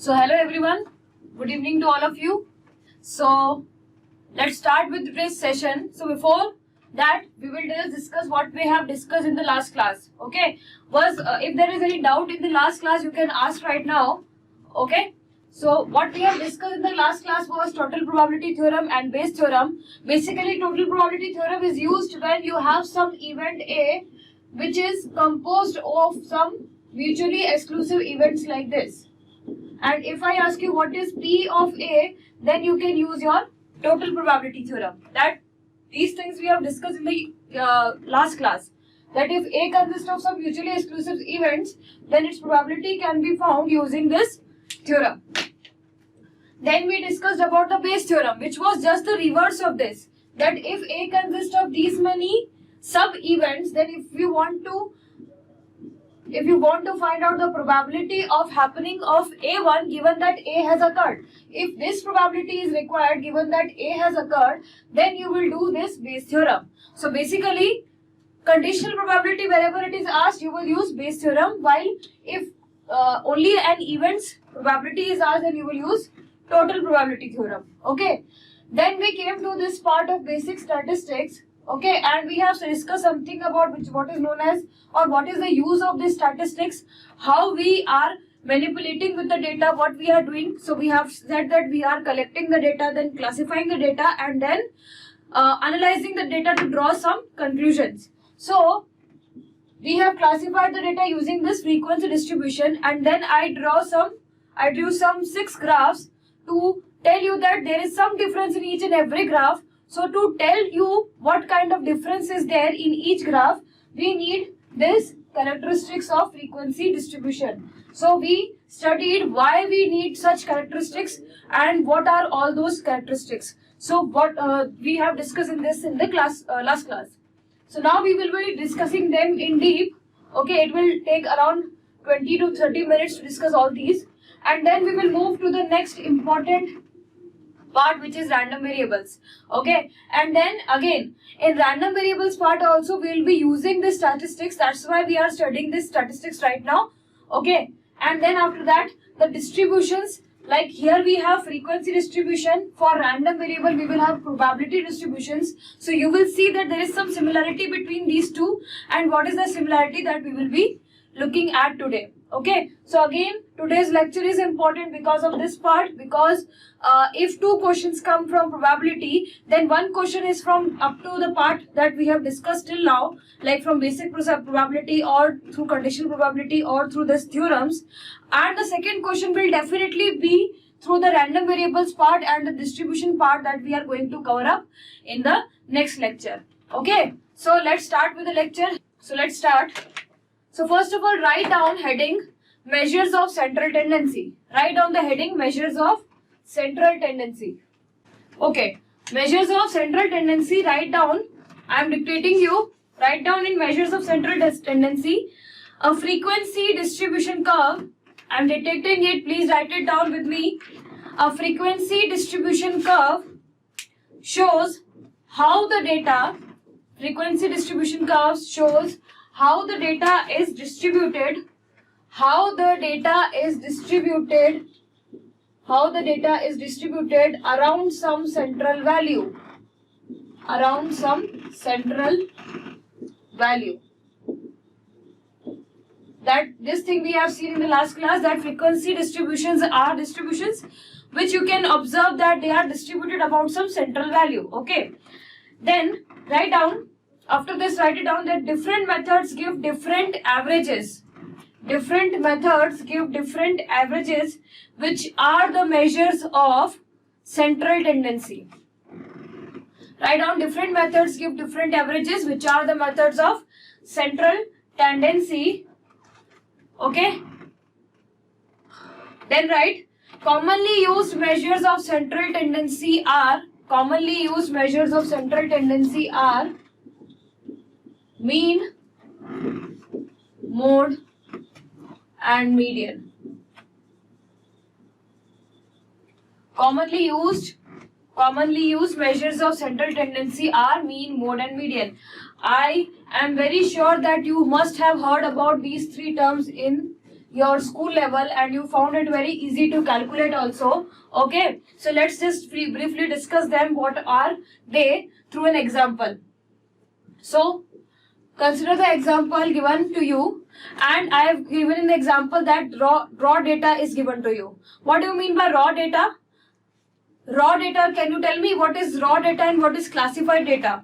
So hello everyone, good evening to all of you. So let's start with today's session. So before that, we will just discuss what we have discussed in the last class. Okay, if there is any doubt in the last class, you can ask right now. Okay, so what we have discussed in the last class was total probability theorem and Bayes theorem. Basically, total probability theorem is used when you have some event A which is composed of some mutually exclusive events like this. And if I ask you what is P of A, then you can use your total probability theorem. That these things we have discussed in the last class. That if A consists of some mutually exclusive events, then its probability can be found using this theorem. Then we discussed about the Bayes theorem, which was just the reverse of this. That if A consists of these many sub-events, then if you want to find out the probability of happening of A1 given that A has occurred, if this probability is required given that A has occurred, then you will do this Bayes theorem. So basically, conditional probability wherever it is asked, you will use Bayes theorem, while if only an event's probability is asked, then you will use total probability theorem. Okay. Then we came to this part of basic statistics. Okay, and we have discussed something about what is known as, or what is the use of this statistics, how we are manipulating with the data, what we are doing. So we have said that we are collecting the data, then classifying the data, and then analyzing the data to draw some conclusions. So we have classified the data using this frequency distribution, and then I drew some 6 graphs to tell you that there is some difference in each and every graph. So to tell you what kind of difference is there in each graph, we need this characteristics of frequency distribution. So we studied why we need such characteristics and what are all those characteristics. So what we have discussed in the last class. So now we will be discussing them in deep. Okay, it will take around 20 to 30 minutes to discuss all these, and then we will move to the next important part, which is random variables. Okay, and then again in random variables part also we will be using the statistics. That's why we are studying this statistics right now. Okay, and then after that the distributions, like here we have frequency distribution. For random variable we will have probability distributions. So you will see that there is some similarity between these two, and what is the similarity that we will be looking at today. Okay, so again today's lecture is important because of this part, because if 2 questions come from probability, then 1 question is from up to the part that we have discussed till now, like from basic probability or through conditional probability or through these theorems, and the second question will definitely be through the random variables part and the distribution part that we are going to cover up in the next lecture. Okay, so let's start with the lecture. So let's start. So first of all, write down heading measures of central tendency. Write down the heading measures of central tendency. Okay, measures of central tendency, write down. I am dictating you. Write down in measures of central tendency a frequency distribution curve. I am dictating it. Please write it down with me. A frequency distribution curve shows how the data, frequency distribution curve shows how the data is distributed, around some central value, That this thing we have seen in the last class, that frequency distributions are distributions which you can observe that they are distributed about some central value. Okay, then write down. After this, write it down that different methods give different averages. Different methods give different averages, which are the measures of central tendency. Write down different methods give different averages, which are the methods of central tendency. Okay. Then write commonly used measures of central tendency are mean, mode, and median. Commonly used measures of central tendency are mean, mode, and median. I am very sure that you must have heard about these 3 terms in your school level and you found it very easy to calculate also. Okay, so let's just briefly discuss them. What are they through an example? So consider the example given to you, and I have given in the example that raw data is given to you. What do you mean by raw data? Raw data, can you tell me what is raw data and what is classified data?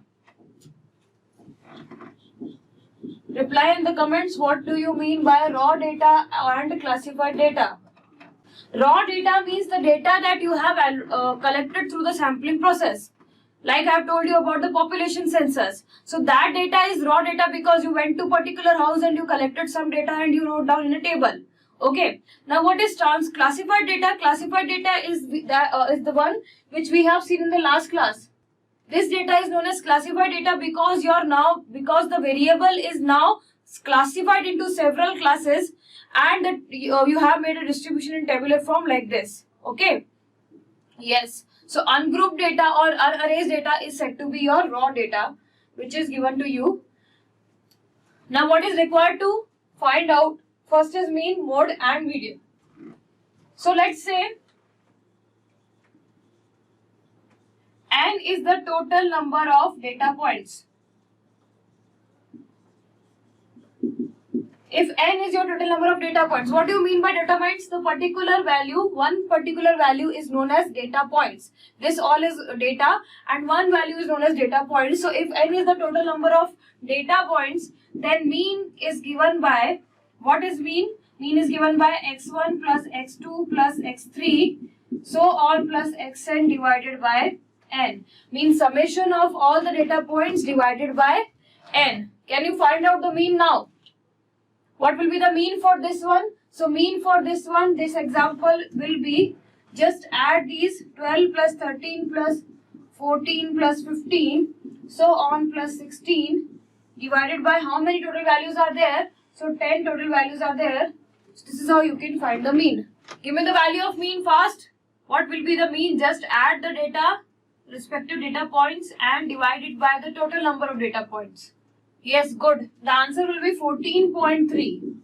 Reply in the comments, what do you mean by raw data and classified data? Raw data means the data that you have collected through the sampling process. Like I have told you about the population census. So that data is raw data because you went to particular house and you collected some data and you wrote down in a table. Okay. Now what is classified data? Classified data is the one which we have seen in the last class. This data is known as classified data because the variable is now classified into several classes, and that you have made a distribution in tabular form like this. Okay. Yes. So ungrouped data or unerased data is said to be your raw data, which is given to you. Now what is required to find out? First is mean, mode and median. So let's say n is the total number of data points. If n is your total number of data points, what do you mean by data points? The particular value, one particular value is known as data points. This all is data and one value is known as data points. So if n is the total number of data points, then mean is given by, what is mean? Mean is given by x1 plus x2 plus x3, so on plus xn divided by n. Means summation of all the data points divided by n. Can you find out the mean now? What will be the mean for this one? So mean for this one, this example will be, just add these 12 plus 13 plus 14 plus 15, so on plus 16 divided by how many total values are there? So 10 total values are there. So this is how you can find the mean. Give me the value of mean fast. What will be the mean? Just add the data, respective data points, and divide it by the total number of data points. Yes, good. The answer will be 14.3.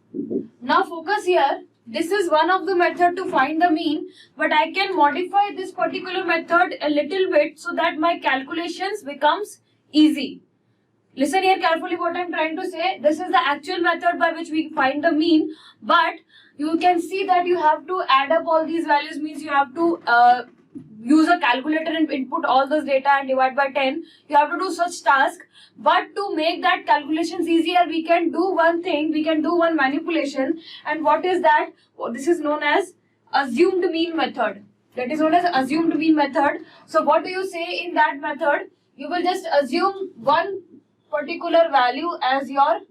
Now focus here. This is one of the method to find the mean, but I can modify this particular method a little bit so that my calculations becomes easy. Listen here carefully what I am trying to say. This is the actual method by which we find the mean, but you can see that you have to add up all these values, means you have to use a calculator and input all this data and divide by 10. You have to do such task. But to make that calculations easier, we can do one thing, we can do one manipulation. And what is that? This is known as assumed mean method. That is known as assumed mean method. So what do you say in that method? You will just assume one particular value as your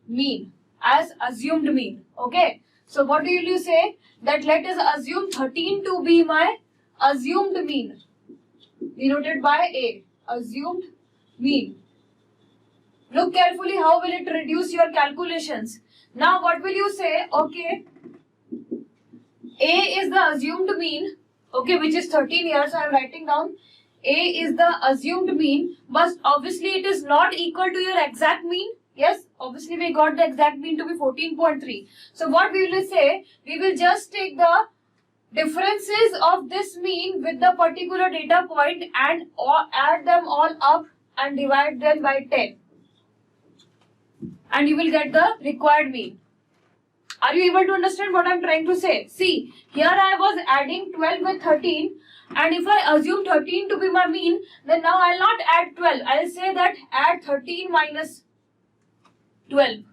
mean, as assumed mean. Okay. So what do you say? That let us assume 13 to be my assumed mean, denoted by A. Assumed mean. Look carefully how will it reduce your calculations. Now what will you say? Okay, A is the assumed mean, okay, which is 13 here, so I am writing down A is the assumed mean, but obviously it is not equal to your exact mean. Yes, obviously we got the exact mean to be 14.3. So what we will say, we will just take the differences of this mean with the particular data point and add them all up and divide them by 10. And you will get the required mean. Are you able to understand what I am trying to say? See, here I was adding 12 with 13, and if I assume 13 to be my mean, then now I will not add 12. I will say that add 13 minus 12.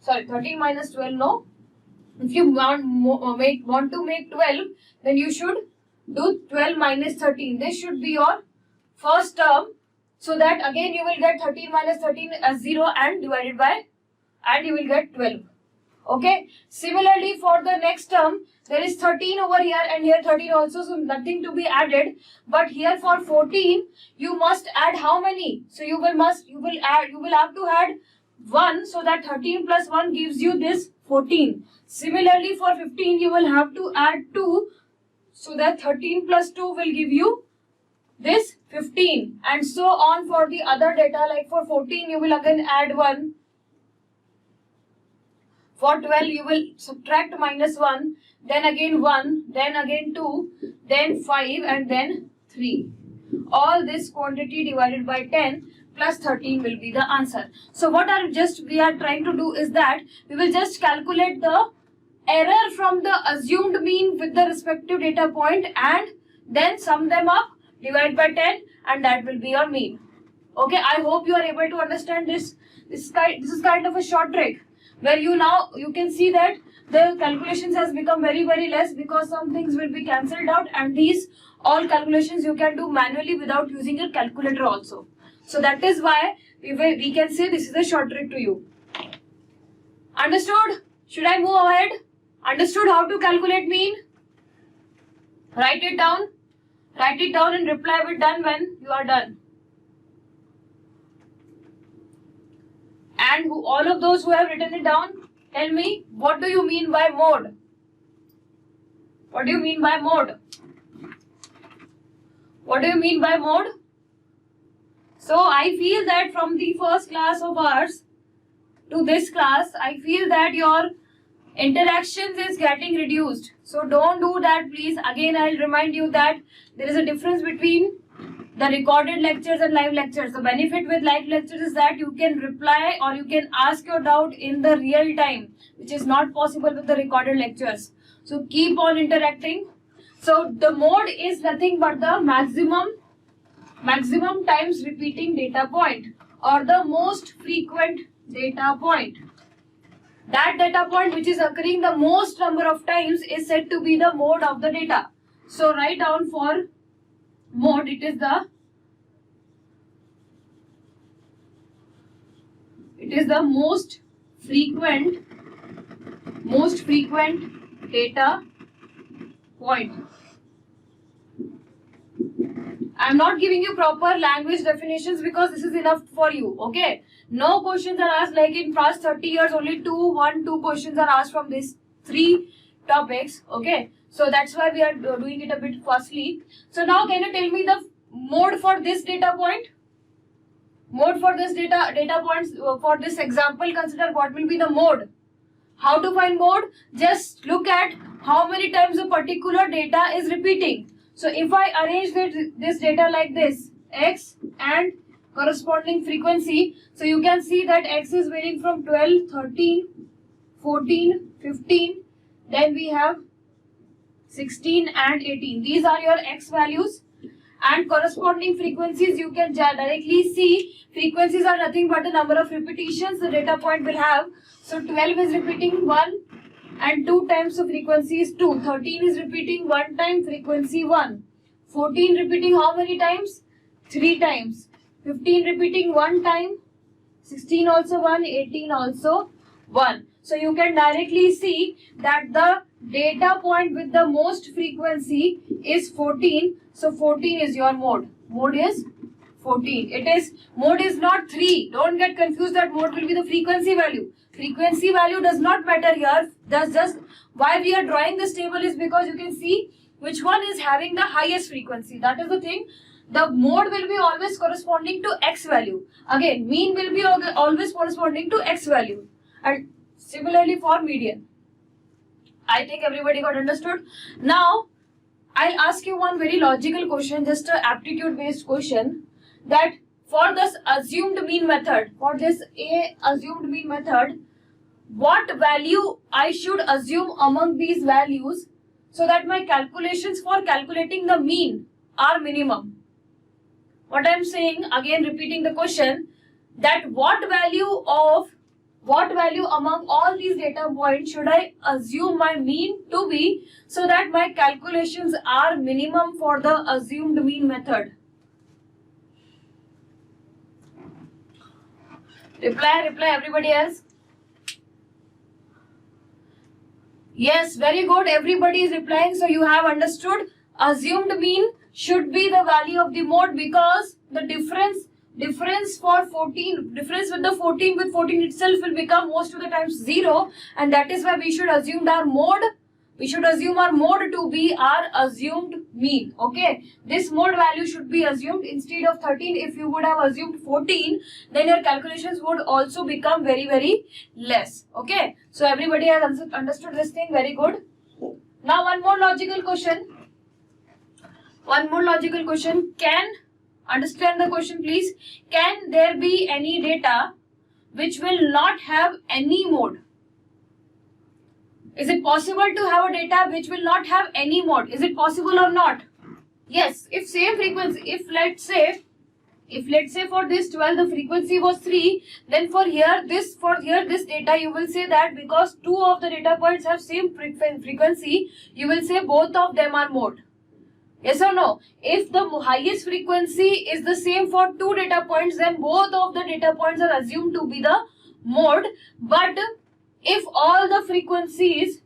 Sorry, 13 minus 12, no. If you want to make 12, then you should do 12 minus 13. This should be your first term. So that again you will get 13 minus 13 as 0 and divided by, and you will get 12. Okay. Similarly for the next term, there is 13 over here and here 13 also, so nothing to be added. But here for 14, you must add how many? So you will have to add 1, so that 13 plus 1 gives you this 14. Similarly for 15, you will have to add 2, so that 13 plus 2 will give you this 15, and so on for the other data. Like for 14 you will again add 1, For 12, you will subtract -1, then again 1, then again 2, then 5, and then 3. All this quantity divided by 10 plus 13 will be the answer. So what we are trying to do is that we will just calculate the error from the assumed mean with the respective data point and then sum them up, divide by 10, and that will be your mean. Okay, I hope you are able to understand this. This is kind of a short trick where you can see that the calculations has become very less because some things will be cancelled out, and these all calculations you can do manually without using your calculator also. So that is why we can say this is a short trick to you. Understood? Should I move ahead? Understood how to calculate mean? Write it down. Write it down and reply with done when you are done. And all of those who have written it down, tell me, what do you mean by mode? What do you mean by mode? What do you mean by mode? So I feel that from the first class of ours to this class, I feel that your interactions is getting reduced. So don't do that, please. Again, I'll remind you that there is a difference between the recorded lectures and live lectures. The benefit with live lectures is that you can reply or you can ask your doubt in the real time, which is not possible with the recorded lectures. So keep on interacting. So the mode is nothing but the maximum times repeating data point or the most frequent data point. That data point which is occurring the most number of times is said to be the mode of the data. So write down for mode, it is the most frequent data point. I am not giving you proper language definitions because this is enough for you. Okay, no questions are asked like in past 30 years. Only two questions are asked from these 3 topics. Okay, so that's why we are doing it a bit fastly. So now can you tell me the mode for this data point? Mode for this data points for this example, consider what will be the mode. How to find mode? Just look at how many times a particular data is repeating. So if I arrange this data like this, x and corresponding frequency, so you can see that x is varying from 12, 13, 14, 15, then we have 16 and 18. These are your x values, and corresponding frequencies you can directly see. Frequencies are nothing but the number of repetitions the data point will have. So 12 is repeating 1 and 2 times the frequency is 2. 13 is repeating 1 time, frequency 1. 14 repeating how many times? 3 times. 15 repeating 1 time. 16 also 1, 18 also 1. So you can directly see that the data point with the most frequency is 14. So 14 is your mode. Mode is 14. Mode is not 3. Don't get confused that mode will be the frequency value. Frequency value does not matter here. That's just why we are drawing this table is because you can see which one is having the highest frequency. That is the thing. The mode will be always corresponding to x value. Again, mean will be always corresponding to x value. And similarly for median. I think everybody got understood. Now, I'll ask you one very logical question, just an aptitude based question, that for this assumed mean method, what value I should assume among these values so that my calculations for calculating the mean are minimum. What I'm saying, again repeating the question, that what value among all these data points should I assume my mean to be so that my calculations are minimum for the assumed mean method? Reply everybody else. Yes, very good. Everybody is replying. So you have understood. Assumed mean should be the value of the mode because the difference with the 14 itself will become most of the times 0, and that is why we should assume our mode We should assume our mode to be our assumed mean. Okay, this mode value should be assumed instead of 13. If you would have assumed 14, then your calculations would also become very less. Okay, so everybody has understood this thing. Very good. Now one more logical question. Can understand the question, please? Can there be any data which will not have any mode? Is it possible to have a data which will not have any mode? Is it possible or not? Yes, if same frequency, if let's say for this 12 the frequency was 3, then for here this data you will say that because two of the data points have same frequency, you will say both of them are mode. Yes or no? If the highest frequency is the same for two data points, then both of the data points are assumed to be the mode. But if all the frequencies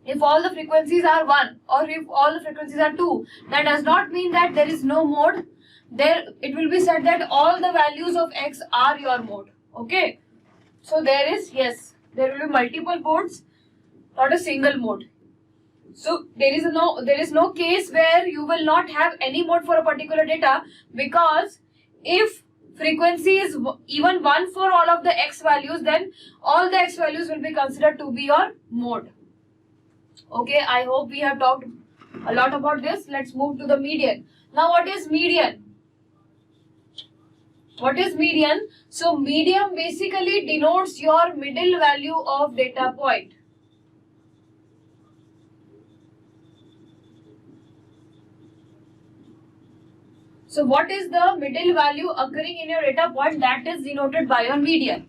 are 1 or if all the frequencies are 2, that does not mean that there is no mode. There it will be said that all the values of x are your mode. Okay, so there will be multiple modes, not a single mode. So there is no case where you will not have any mode for a particular data, because if frequency is even 1 for all of the x values, then all the x values will be considered to be your mode. Okay, I hope we have talked a lot about this. Let's move to the median. Now what is median? So median basically denotes your middle value of data point. So what is the middle value occurring in your data point? That is denoted by your median.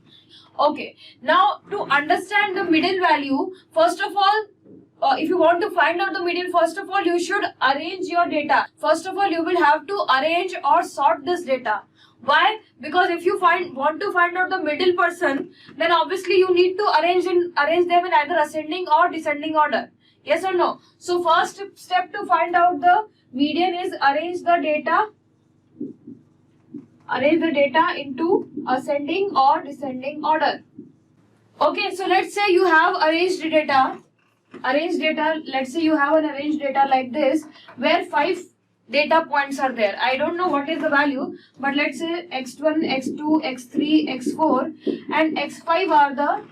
Okay, now to understand the middle value, first of all, if you want to find out the median, first of all you should arrange your data. First of all you will have to arrange or sort this data. Why? Because if you want to find out the middle person, then obviously you need to arrange them in either ascending or descending order. Yes or no? So first step to find out the median is arrange the data into ascending or descending order. Okay, so let's say you have arranged data. Let's say you have an arranged data like this, where 5 data points are there. I don't know what is the value, but let's say x1, x2, x3, x4 and x5 are the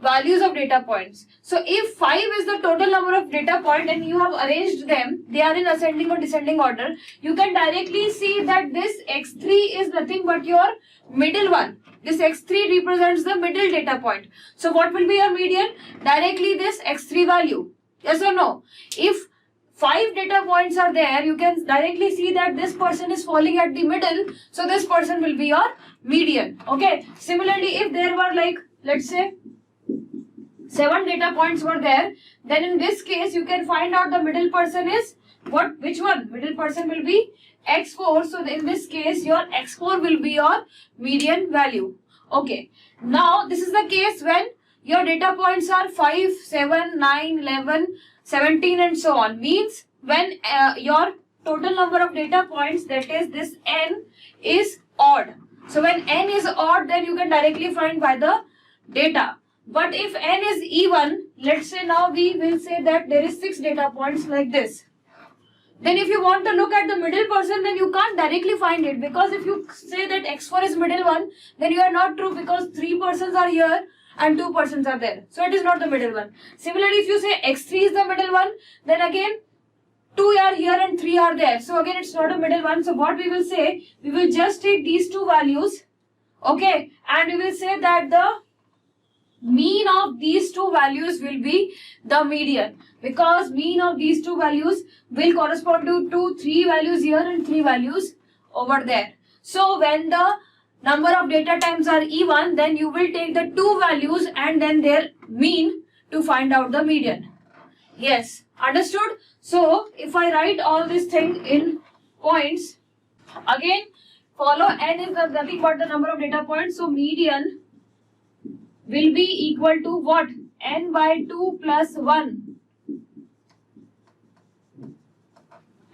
values of data points. So if 5 is the total number of data points and you have arranged them, they are in ascending or descending order, you can directly see that this x3 is nothing but your middle one. This x3 represents the middle data point. So what will be your median? Directly this x3 value. Yes or no? If 5 data points are there, you can directly see that this person is falling at the middle, so this person will be your median. Okay. Similarly, if there were like, let's say 7 data points were there, then in this case you can find out the middle person is what? Which one? Middle person will be x4. So in this case your x4 will be your median value. Okay. Now this is the case when your data points are 5, 7, 9, 11, 17 and so on. Means when your total number of data points, that is this n, is odd. So when n is odd, then you can directly find by the data. But if n is even, let's say now we will say that there is 6 data points like this. Then if you want to look at the middle person, then you can't directly find it, because if you say that x4 is middle one, then you are not true, because 3 persons are here and 2 persons are there. So it is not the middle one. Similarly, if you say x3 is the middle one, then again 2 are here and 3 are there. So again it's not a middle one. So what we will say, we will just take these 2 values, okay, and we will say that the mean of these 2 values will be the median, because mean of these 2 values will correspond to 3 values here and 3 values over there. So when the number of data times are even, then you will take the 2 values and then their mean to find out the median. Yes, understood? So if I write all this thing in points, again follow n is nothing but the number of data points. So median will be equal to what? N by 2 plus 1.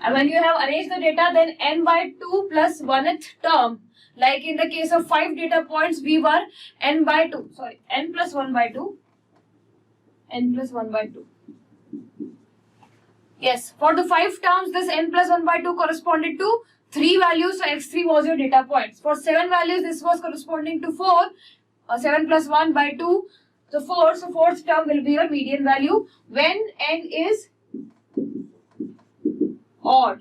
And when you have arranged the data, then n by 2 plus 1th term. Like in the case of 5 data points, we were n plus 1 by 2. Yes, for the 5 terms, this n plus 1 by 2 corresponded to 3 values, so x3 was your data points. For 7 values, this was corresponding to 4, 7 plus 1 by 2, so 4, so 4th term will be your median value when n is odd.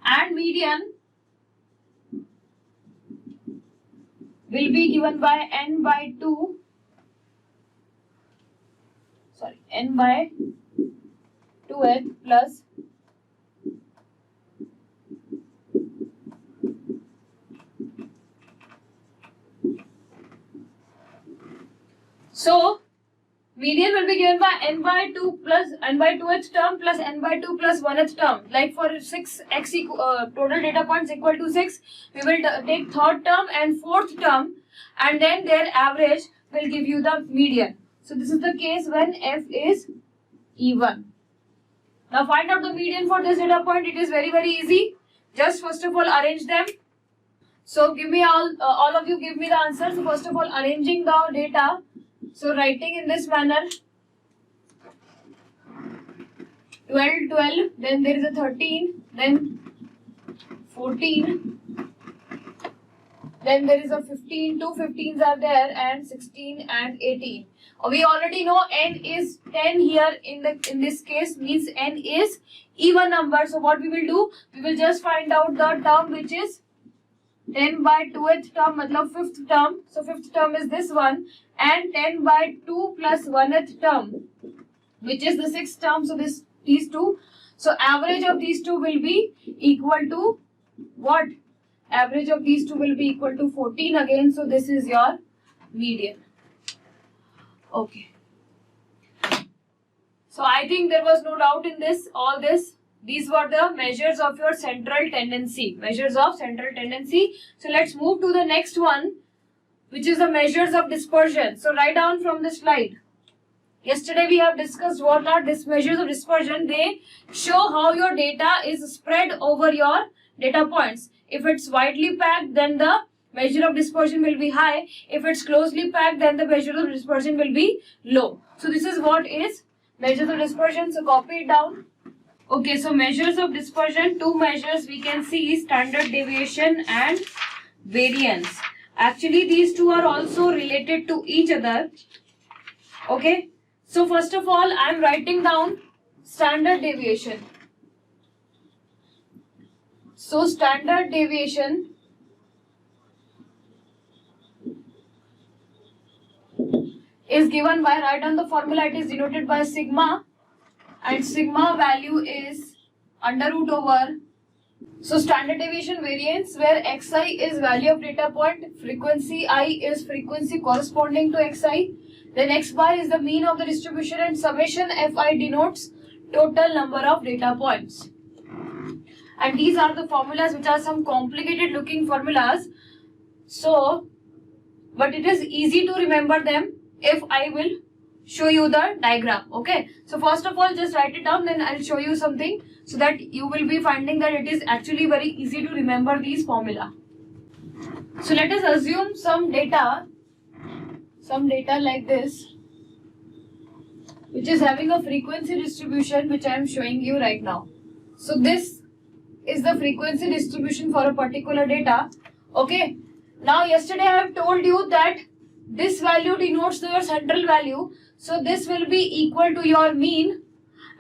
And median will be given by n by 2, n by 2h plus so median will be given by n by 2 plus n by 2th term plus n by 2 plus 1th term. Like for 6 x total data points equal to 6, we will take 3rd term and 4th term, and then their average will give you the median. So this is the case when f is even. Now find out the median for this data point. It is very easy. Just first of all arrange them. So give me all of you give me the answer. So first of all arranging the data. So writing in this manner, 12, 12, then there is a 13, then 14, then there is a 15, 2 15s are there, and 16 and 18. We already know n is 10 here in this case, means n is even number. So what we will do, we will just find out the term which is 10 by 2th term, matlab 5th term. So 5th term is this one, and 10 by 2 plus 1th term, which is the 6th term. So these two. So average of these two will be equal to what? Average of these two will be equal to 14 again. So this is your median. Okay. So I think there was no doubt in this. All this. These were the measures of your central tendency. Measures of central tendency. So let's move to the next one, which is the measures of dispersion. So write down from the slide. Yesterday we have discussed what are these measures of dispersion. They show how your data is spread over your data points. If it's widely packed, then the measure of dispersion will be high. If it's closely packed, then the measure of dispersion will be low. So this is what is measures of dispersion. So copy it down. Okay, so measures of dispersion, two measures we can see, standard deviation and variance. Actually, these two are also related to each other. Okay, so first of all, I am writing down standard deviation. So standard deviation is given by, write down the formula, it is denoted by sigma. And sigma value is under root over. So standard deviation variance, where xi is value of data point, frequency I is frequency corresponding to xi, then x bar is the mean of the distribution, and summation fi denotes total number of data points. And these are the formulas, which are some complicated looking formulas. So, but it is easy to remember them if I will show you the diagram. Okay, so first of all just write it down, then I'll show you something so that you will be finding that it is actually very easy to remember these formula. So let us assume some data like this, which is having a frequency distribution, which I am showing you right now. So this is the frequency distribution for a particular data. Okay, now yesterday I have told you that this value denotes your central value. So this will be equal to your mean,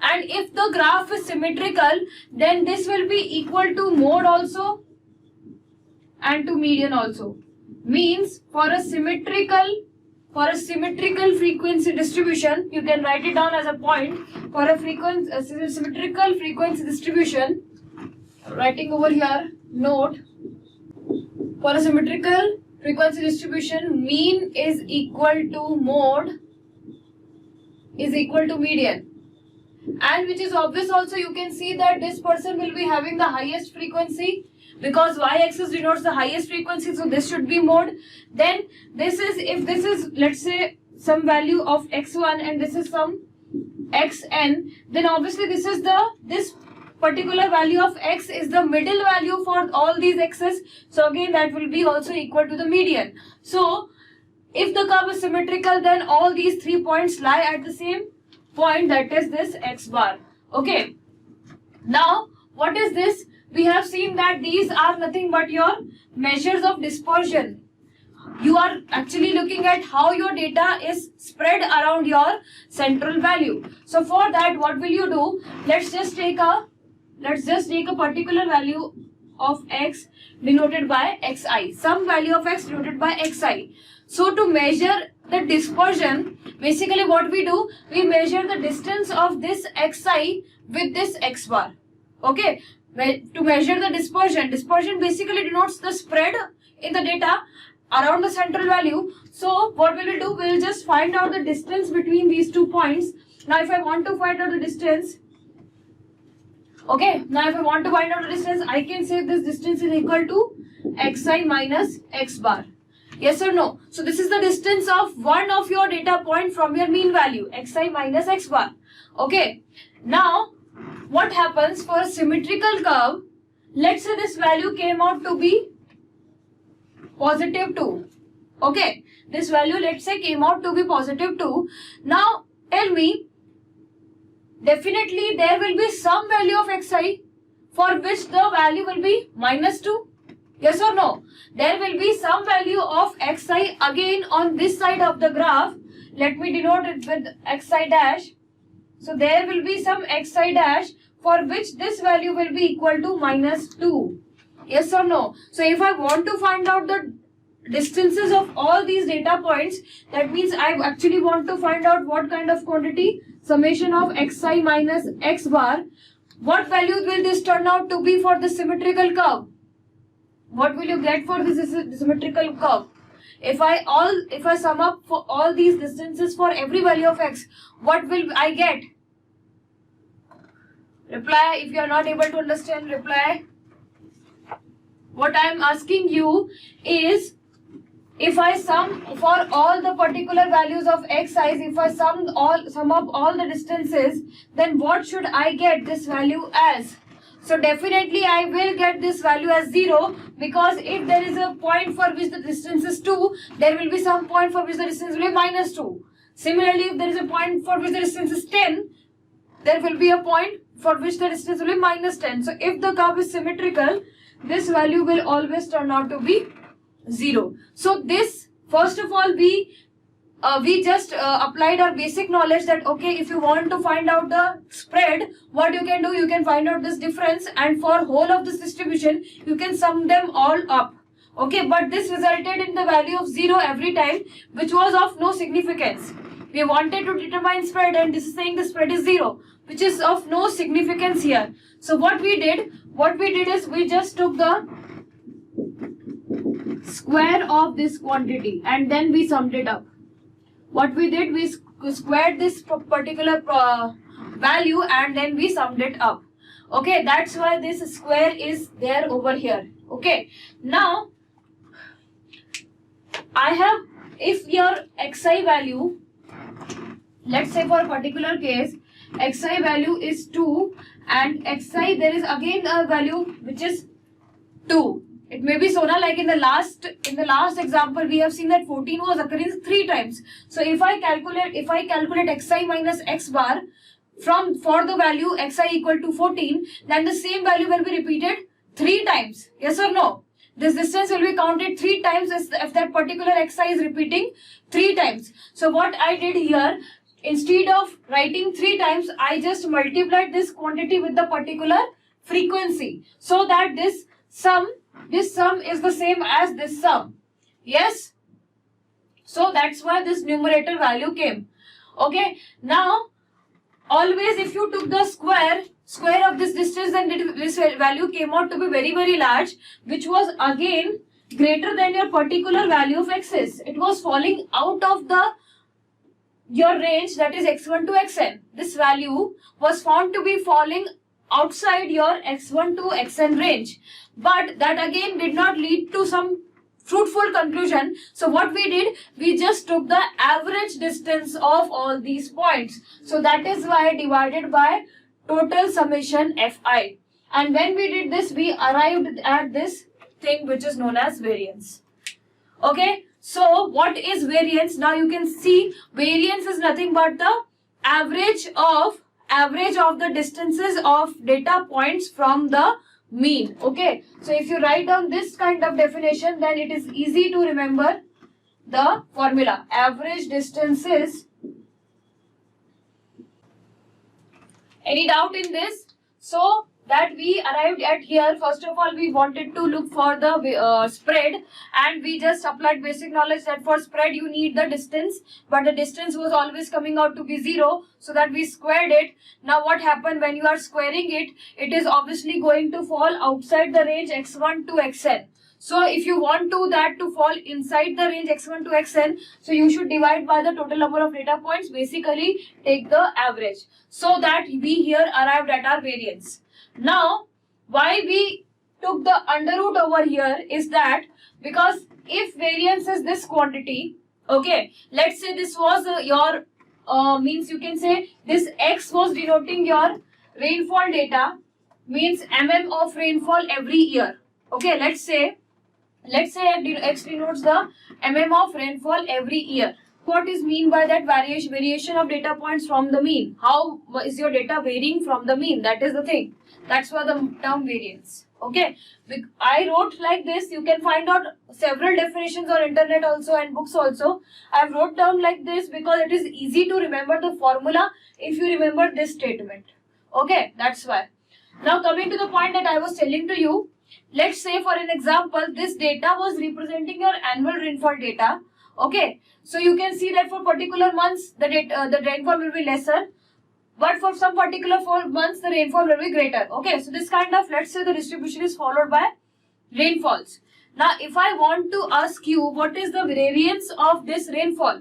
and if the graph is symmetrical, then this will be equal to mode also and to median also. Means for a symmetrical frequency distribution, you can write it down as a point. For a symmetrical frequency distribution, writing over here, note, for a symmetrical frequency distribution, mean is equal to mode is equal to median, and which is obvious also. You can see that this person will be having the highest frequency because y-axis denotes the highest frequency, so this should be mode. Then this is, if this is, let's say, some value of x1 and this is some xn, then obviously this particular value of x is the middle value for all these x's. So again that will be also equal to the median. So if the curve is symmetrical, then all these 3 points lie at the same point, that is this x bar. Okay. Now, what is this? We have seen that these are nothing but your measures of dispersion. You are actually looking at how your data is spread around your central value. So for that, what will you do? Let's just take a particular value of x denoted by xi. Some value of x denoted by xi. So to measure the dispersion, basically what we do, we measure the distance of this xi with this x bar. Okay. To measure the dispersion basically denotes the spread in the data around the central value. So what we will do, we will just find out the distance between these 2 points. Now if I want to find out the distance, okay, now if I want to find out the distance, I can say this distance is equal to xi minus x bar. Yes or no? So this is the distance of one of your data point from your mean value, xi minus x bar. Okay. Now, what happens for a symmetrical curve? Let's say this value came out to be positive 2. Okay. This value, let's say, came out to be positive 2. Now, tell me, definitely there will be some value of xi for which the value will be minus 2. Yes or no? There will be some value of xi again on this side of the graph. Let me denote it with xi dash. So there will be some xi dash for which this value will be equal to minus 2. Yes or no? So if I want to find out the distances of all these data points, that means I actually want to find out what kind of quantity, summation of xi minus x bar. What value will this turn out to be for the symmetrical curve? What will you get for this symmetrical curve? If I sum up for all these distances for every value of x, what will I get? Reply. If you are not able to understand, reply. What I am asking you is, if I sum for all the particular values of xi, if I sum up all the distances, then what should I get this value as? So definitely I will get this value as 0, because if there is a point for which the distance is 2, there will be some point for which the distance will be minus 2. Similarly, if there is a point for which the distance is 10, there will be a point for which the distance will be minus 10. So if the curve is symmetrical, this value will always turn out to be 0. So this, first of all, we just applied our basic knowledge that, okay, if you want to find out the spread, what you can do, you can find out this difference, and for whole of this distribution, you can sum them all up. Okay, but this resulted in the value of 0 every time, which was of no significance. We wanted to determine spread, and this is saying the spread is 0, which is of no significance here. So what we did is we just took the square of this quantity and then we summed it up. What we did, we squared this particular value and then we summed it up. Okay, that's why this square is there over here. Okay, now I have, if your xi value, let's say for a particular case, xi value is 2 and xi, there is again a value which is 2. It may be so now, like in the last example, we have seen that 14 was occurring 3 times. So if I calculate xi minus x bar for the value xi equal to 14, then the same value will be repeated 3 times. Yes or no? This distance will be counted 3 times if that particular xi is repeating 3 times. So what I did here, instead of writing 3 times, I just multiplied this quantity with the particular frequency, so that this sum is the same as this sum. Yes? So that's why this numerator value came. Okay. Now, always if you took the square of this distance, then this value came out to be very, very large, which was again greater than your particular value of x's. It was falling out of your range, that is x1 to xn. This value was found to be falling outside your x1 to xn range. But that again did not lead to some fruitful conclusion. So what we did, we just took the average distance of all these points. So that is why divided by total summation fi. And when we did this, we arrived at this thing which is known as variance. Okay. So what is variance? Now you can see variance is nothing but the average of the distances of data points from the mean. Okay, so if you write down this kind of definition, then it is easy to remember the formula. Average distances. Any doubt in this? So that we arrived at here, first of all we wanted to look for the spread, and we just applied basic knowledge that for spread you need the distance, but the distance was always coming out to be 0, so that we squared it. Now what happened when you are squaring it, it is obviously going to fall outside the range x1 to xn. So if you want that to fall inside the range x1 to xn, so you should divide by the total number of data points, basically take the average, so that we here arrived at our variance. Now, why we took the under root over here is that because if variance is this quantity, okay, let's say this was your means you can say this x was denoting your rainfall data, means of rainfall every year. Okay, let's say x denotes the of rainfall every year. What is mean by that? Variation of data points from the mean. How is your data varying from the mean? That is the thing. That's why the term variance. Okay, I wrote like this. You can find out several definitions on internet also and books also. I wrote down like this because it is easy to remember the formula if you remember this statement. Okay, that's why. Now coming to the point that I was telling to you. Let's say for an example, this data was representing your annual rainfall data. Okay, so you can see that for particular months the rainfall will be lesser, but for some particular months the rainfall will be greater. Okay, so this kind of, let's say the distribution is followed by rainfalls. Now if I want to ask you what is the variance of this rainfall,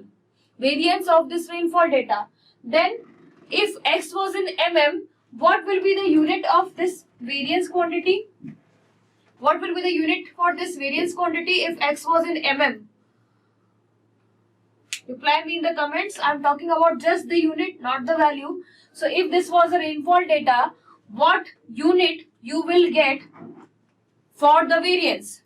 data, then if x was in what will be the unit of this variance quantity? What will be the unit for this variance quantity if x was in Reply me in the comments. I am talking about just the unit, not the value. So if this was a rainfall data, what unit you will get for the variance?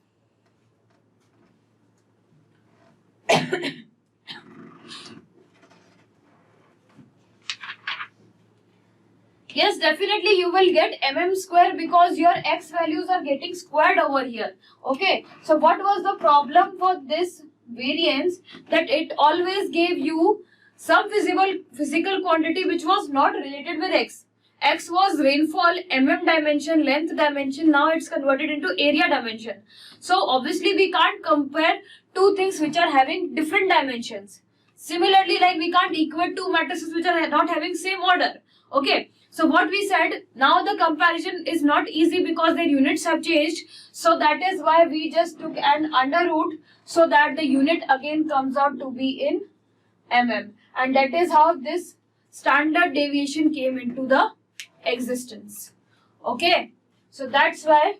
Yes, definitely you will get square because your x values are getting squared over here. Okay, so what was the problem for this variance? That it always gave you some physical quantity which was not related with x. X was rainfall, dimension, length dimension. Now it's converted into area dimension. So obviously we can't compare two things which are having different dimensions. Similarly, like we can't equate two matrices which are not having same order. Okay, so what we said, now the comparison is not easy because their units have changed. So that is why we just took an under root so that the unit again comes out to be in and that is how this standard deviation came into the existence. Okay, so that's why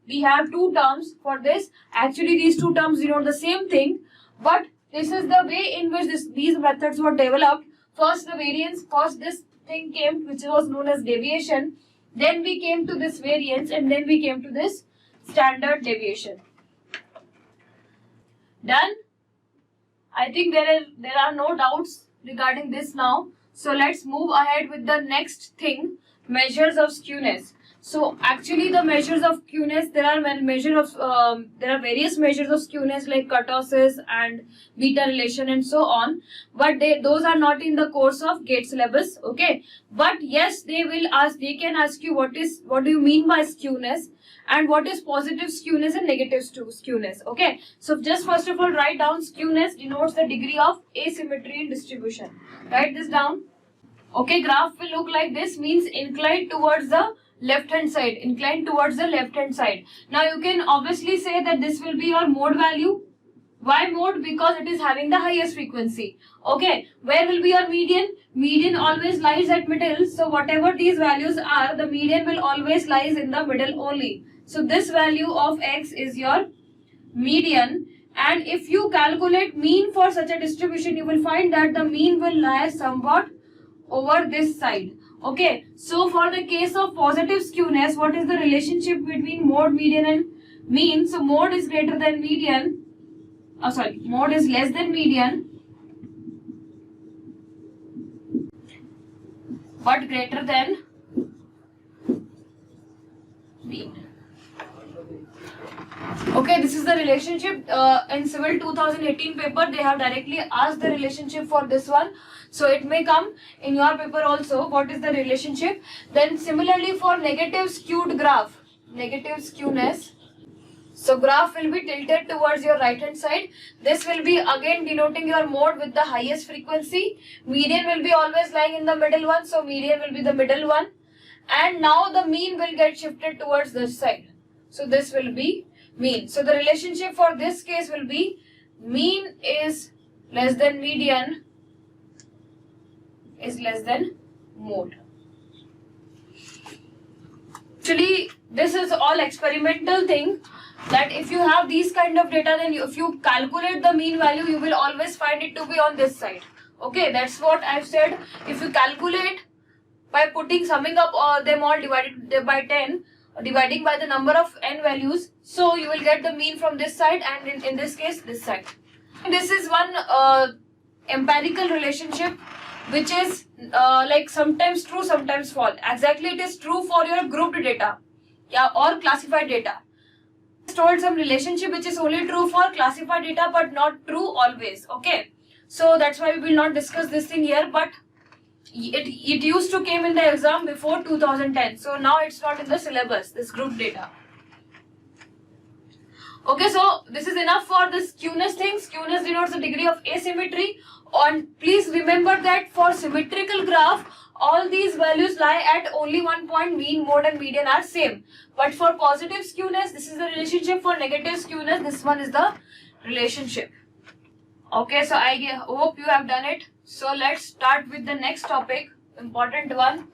we have two terms for this. Actually these two terms denote the same thing, but this is the way in which these methods were developed. First the variance, first this thing came which was known as deviation, then we came to this variance, and then we came to this standard deviation. Done? I think there are no doubts regarding this now. So let's move ahead with the next thing, measures of skewness. So actually the measures of skewness, there are various measures of skewness like kurtosis and beta relation and so on, but those are not in the course of GATE syllabus. Okay, but yes, they can ask you what do you mean by skewness and what is positive skewness and negative skewness. Okay, so just first of all write down skewness denotes the degree of asymmetry in distribution. Write this down. Okay, graph will look like this, means inclined towards the left hand side, Now you can obviously say that this will be your mode value. Why mode? Because it is having the highest frequency. Okay, where will be your median? Median always lies at middle, so whatever these values are, the median will always lies in the middle only. So this value of x is your median, and if you calculate mean for such a distribution, you will find that the mean will lie somewhat over this side. Okay, so for the case of positive skewness, what is the relationship between mode, median and mean? So mode is greater than median, mode is less than median, but greater than mean. Okay, this is the relationship in Civil 2018 paper. They have directly asked the relationship for this one. So it may come in your paper also. What is the relationship? Then similarly for negative skewed graph, negative skewness. So graph will be tilted towards your right hand side. This will be again denoting your mode with the highest frequency. Median will be always lying in the middle one. So median will be the middle one. And now the mean will get shifted towards this side. So this will be mean. So the relationship for this case will be mean is less than median is less than mode. Actually, this is all experimental thing, that if you have these kind of data, then if you calculate the mean value, you will always find it to be on this side. Okay, that's what I've said. If you calculate by summing up them all divided by 10, dividing by the number of n values, so you will get the mean from this side, and in this case this side. This is one empirical relationship which is like sometimes true, sometimes false. Exactly, it is true for your grouped data, yeah, or classified data. I told some relationship which is only true for classified data but not true always. Okay, so that's why we will not discuss this thing here, but it used to came in the exam before 2010. So now it's not in the syllabus, this group data. Okay, so this is enough for this skewness thing. Skewness denotes the degree of asymmetry. And please remember that for symmetrical graph, all these values lie at only one point. Mean, mode and median are same. But for positive skewness, this is the relationship. For negative skewness, this one is the relationship. Okay, so I hope you have done it. So let's start with the next topic, important one.